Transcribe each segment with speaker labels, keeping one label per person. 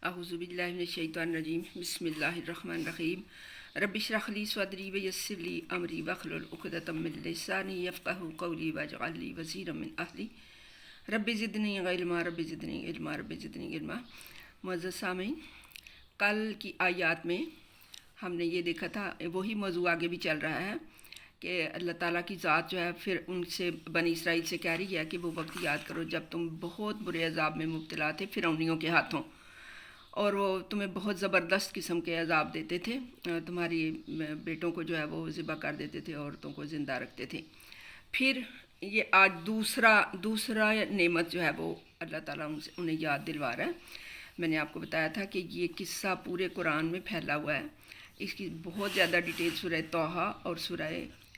Speaker 1: اعوذ باللہ من الشیطان الرجیم بسم اللہ الرحمن الرحیم رب اشرح لی صدری ویسر لی امری واحلل عقدۃ من لسانی یفقہوا قولی واجعل لی وزیرا من اہلی رب زدنی علما رب زدنی علما رب زدنی علما۔ معزز سامعین، کل کی آیات میں ہم نے یہ دیکھا تھا، وہی موضوع آگے بھی چل رہا ہے کہ اللہ تعالیٰ کی ذات جو ہے پھر ان سے بنی اسرائیل سے کہہ رہی ہے کہ وہ وقت یاد کرو جب تم بہت برے عذاب میں مبتلا تھے فرعونیوں کے ہاتھوں، اور وہ تمہیں بہت زبردست قسم کے عذاب دیتے تھے، تمہاری بیٹوں کو جو ہے وہ ذبح کر دیتے تھے، عورتوں کو زندہ رکھتے تھے۔ پھر یہ آج دوسرا نعمت جو ہے وہ اللہ تعالیٰ انہیں یاد دلوا رہا ہے۔ میں نے آپ کو بتایا تھا کہ یہ قصہ پورے قرآن میں پھیلا ہوا ہے، اس کی بہت زیادہ ڈیٹیل سورہ طٰہٰ اور سورہ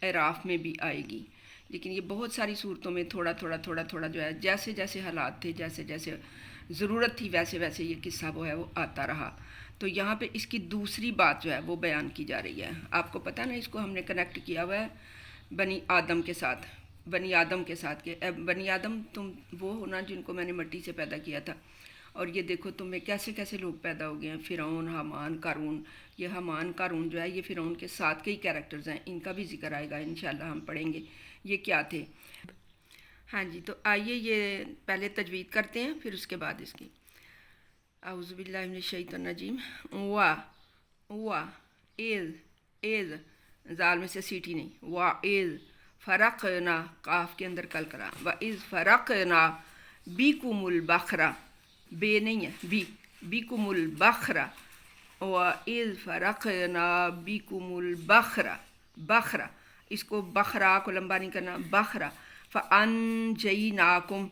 Speaker 1: اعراف میں بھی آئے گی، لیکن یہ بہت ساری صورتوں میں تھوڑا تھوڑا جو ہے جیسے جیسے حالات تھے، جیسے جیسے ضرورت تھی، ویسے ویسے یہ قصہ وہ ہے وہ آتا رہا۔ تو یہاں پہ اس کی دوسری بات جو ہے وہ بیان کی جا رہی ہے۔ آپ کو پتہ نا، اس کو ہم نے کنیکٹ کیا ہوا ہے بنی آدم کے ساتھ کہ اے بنی آدم، تم وہ ہونا جن کو میں نے مٹی سے پیدا کیا تھا، اور یہ دیکھو تم میں کیسے کیسے لوگ پیدا ہو گئے ہیں، فرعون، حامان، قارون۔ یہ حامان، قارون جو ہے یہ فرعون کے ساتھ کئی کیریکٹرز ہیں، ان کا بھی ذکر آئے گا انشاءاللہ، ہم پڑھیں گے یہ کیا تھے۔ ہاں جی، تو آئیے یہ پہلے تجوید کرتے ہیں، پھر اس کے بعد اس کی اعوذ باللہ من الشیطان الرجیم۔ ایز زال میں سے سیٹھی نہیں، ایز فرقنا، قاف کے اندر کل کرا، از فرقنا بیکم البحر، بے نہیں ہے، بیکم البحر، از فرقنا بیکم البحر، بحر، اس کو بحرا کو لمبا نہیں کرنا، بحرا، فانجیناکم،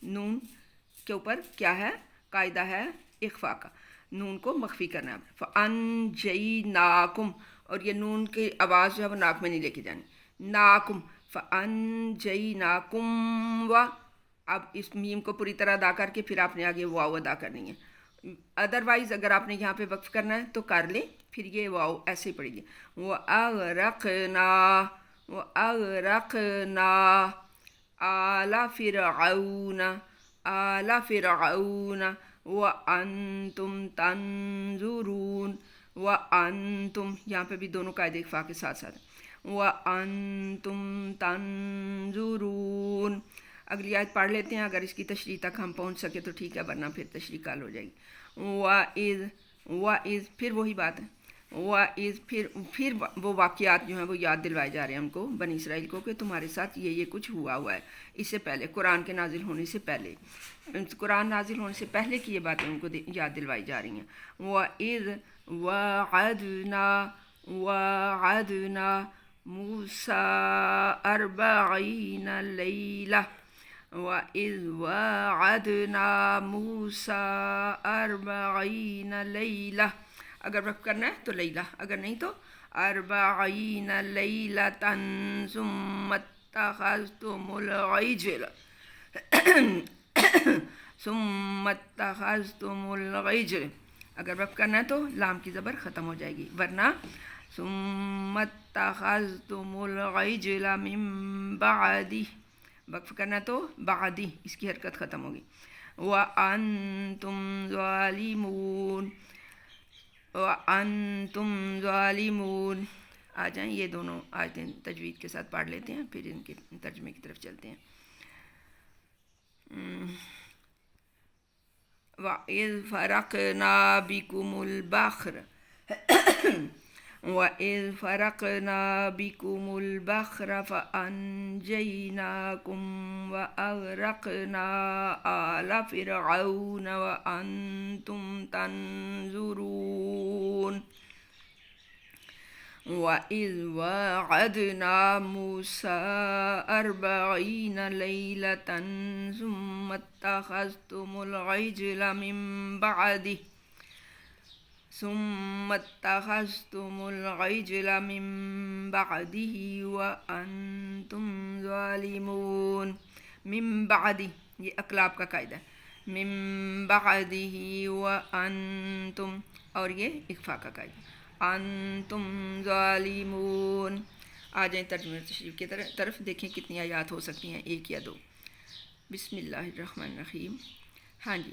Speaker 1: نون کے اوپر کیا ہے، قاعدہ ہے اخفاء کا، نون کو مخفی کرنا ہے، فانجیناکم، اور یہ نون کی آواز جو ہے وہ ناک میں نہیں لے کے جانی، ناکم، فانجیناکم، اب اس میم کو پوری طرح ادا کر کے پھر آپ نے آگے واو ادا کرنی ہے، ادروائز اگر آپ نے یہاں پہ وقف کرنا ہے تو کر لیں، پھر یہ واو ایسے ہی پڑے گی، وَأَغْرَقْنَا آلَ فِرْعَوْنَ وَأَنْتُمْ تَنْظُرُونَ، وَأَنْتُمْ یہاں پہ بھی دونوں قاعدے اخفاء کے ساتھ ساتھ، وَأَنْتُمْ تَنْظُرُونَ۔ اگلی آیت پڑھ لیتے ہیں، اگر اس کی تشریح تک ہم پہنچ سکے تو ٹھیک ہے، ورنہ پھر تشریح کال ہو جائے گی۔ وَإِذْ پھر وہی بات ہے، وَإِذْ پھر وہ واقعات جو ہیں وہ یاد دلوائے جا رہے ہیں ہم کو، بنی اسرائیل کو، کہ تمہارے ساتھ یہ کچھ ہوا ہے اس سے پہلے، قرآن کے نازل ہونے سے پہلے، قرآن نازل ہونے سے پہلے کی یہ باتیں ان کو یاد دلوائی جا رہی ہیں۔ وَإِذْ وَعَدْنَا مُوسَىٰ 40 لَيْلَةً، وَإِذْ وَعَدْنَا مُوسَىٰ 40 لَيْلَةً، اگر وقف کرنا ہے تو لیلہ، اگر نہیں تو 40 لیلۃ ثم اتخذتم العجل، اگر وقف کرنا ہے تو لام کی زبر ختم ہو جائے گی، ورنہ ثم اتخذتم العجل من بعدی، وقف کرنا تو بعدی، اس کی حرکت ختم ہوگی، وَأَنْتُمْ ظَالِمُونَ، وَأَنْتُمْ ظَالِمُونَ۔ آ جائیں یہ دونوں آیتیں تجوید کے ساتھ پڑھ لیتے ہیں، پھر ان کے ترجمے کی طرف چلتے ہیں۔ وَإِذْ فَرَقْنَا بِكُمُ الْبَحْرَ، وَإِذْ فَرَقْنَا بِكُمُ الْبَحْرَ فَأَنْجَيْنَاكُمْ وَأَغْرَقْنَا آلَ فِرْعَوْنَ وَأَنْتُمْ تَنْظُرُونَ۔ وَإِذْ وَعَدْنَا مُوسَىٰ 40 لَيْلَةً ثُمَّ اتَّخَذْتُمُ الْعِجْلَ مِن بَعْدِهِ وَأَنْتُمْ ظَالِمُونَ۔ من بعد، یہ اقلاب کا قاعدہ ہے، من بعدہ وَأَنْتُمْ، اور یہ اخفاء کا قاعدہ، انتم ظالمون۔ آ جائیں ترجمہ تشریف کی طرف، دیکھیں کتنی آیات ہو سکتی ہیں، ایک یا دو۔ بسم اللہ الرحمن الرحیم۔ ہاں جی،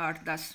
Speaker 1: 8-10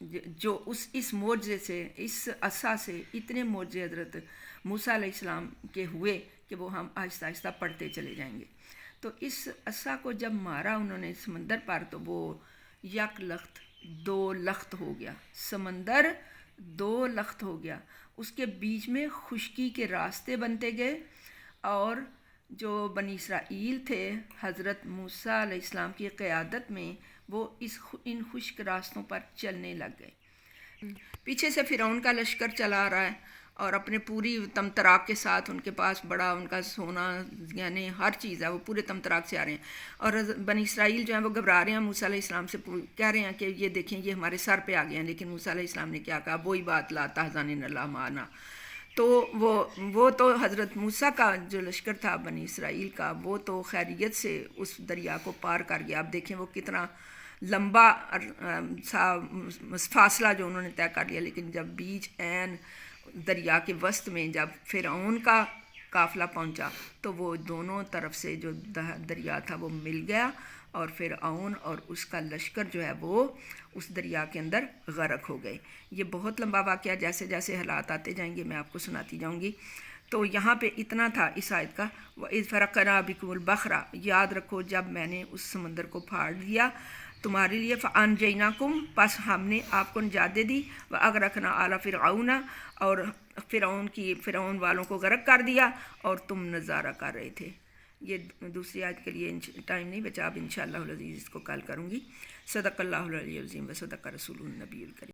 Speaker 1: جو اس معجزے سے، اس عصا سے اتنے معجزے حضرت موسیٰ علیہ السلام کے ہوئے کہ وہ ہم آہستہ آہستہ پڑھتے چلے جائیں گے۔ تو اس عصا کو جب مارا انہوں نے سمندر پر تو وہ یک لخت 2 لخت ہو گیا، سمندر 2 لخت ہو گیا، اس کے بیچ میں خشکی کے راستے بنتے گئے، اور جو بنی اسرائیل تھے حضرت موسیٰ علیہ السلام کی قیادت میں وہ ان خشک راستوں پر چلنے لگ گئے۔ پیچھے سے فرعون کا لشکر چلا آ رہا ہے اور اپنے پوری تمطراق کے ساتھ، ان کے پاس بڑا ان کا سونا یعنی ہر چیز ہے، وہ پورے تمطراق سے آ رہے ہیں، اور بنی اسرائیل جو ہیں وہ گھبرا رہے ہیں، موسیٰ علیہ السلام سے کہہ رہے ہیں کہ یہ دیکھیں یہ ہمارے سر پہ آ گئے ہیں، لیکن موسیٰ علیہ السلام نے کیا کہا، وہی بات لا تحزن اللہ معنا۔ تو وہ تو حضرت موسیٰ کا جو لشکر تھا بنی اسرائیل کا، وہ تو خیریت سے اس دریا کو پار کر گیا۔ آپ دیکھیں وہ کتنا لمبا سا فاصلہ جو انہوں نے طے کر لیا، لیکن جب بیچ عین دریا کے وسط میں جب فرعون کا قافلہ پہنچا تو وہ دونوں طرف سے جو دریا تھا وہ مل گیا، اور فرعون اور اس کا لشکر جو ہے وہ اس دریا کے اندر غرق ہو گئے۔ یہ بہت لمبا واقعہ، جیسے جیسے حالات آتے جائیں گے میں آپ کو سناتی جاؤں گی۔ تو یہاں پہ اتنا تھا اس آیت کا، وَإِذْ فَرَقْنَا بِكُمُ الْبَحْرَ، یاد رکھو جب میں نے اس سمندر کو پھاڑ دیا تمہارے لیے، فَأَنْجَيْنَاكُمْ، پس ہم نے آپ کو نجات دے دی، وَأَغْرَقْنَا آلَ فِرْعَوْنَ، اور فرعون والوں کو غرق کر دیا اور تم نظارہ کر رہے تھے۔ یہ دوسری آیت کے لیے ٹائم نہیں بچا، اب انشاءاللہ العزیز اس کو کل کروں گی۔ صدق اللہ العلی العظیم و صدق رسول النبی الکریم۔